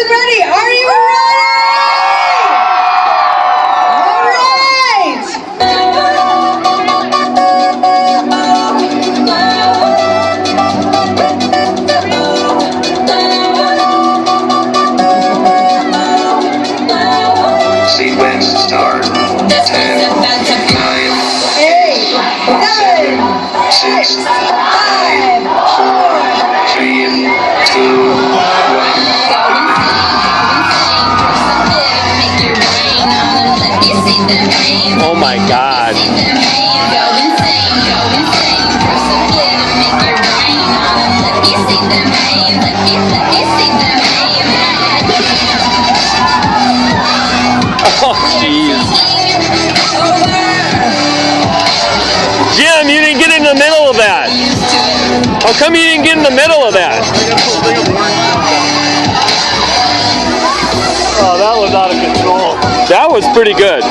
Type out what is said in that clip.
ready? Are you ready? All right. Sequence start. 10, 9, 8, 7, 6, 5, 3, 2, 1. Oh my God. Oh, jeez. Jim, you didn't get in the middle of that. How come you didn't get in the middle of that? Oh, that was out of control. That was pretty good.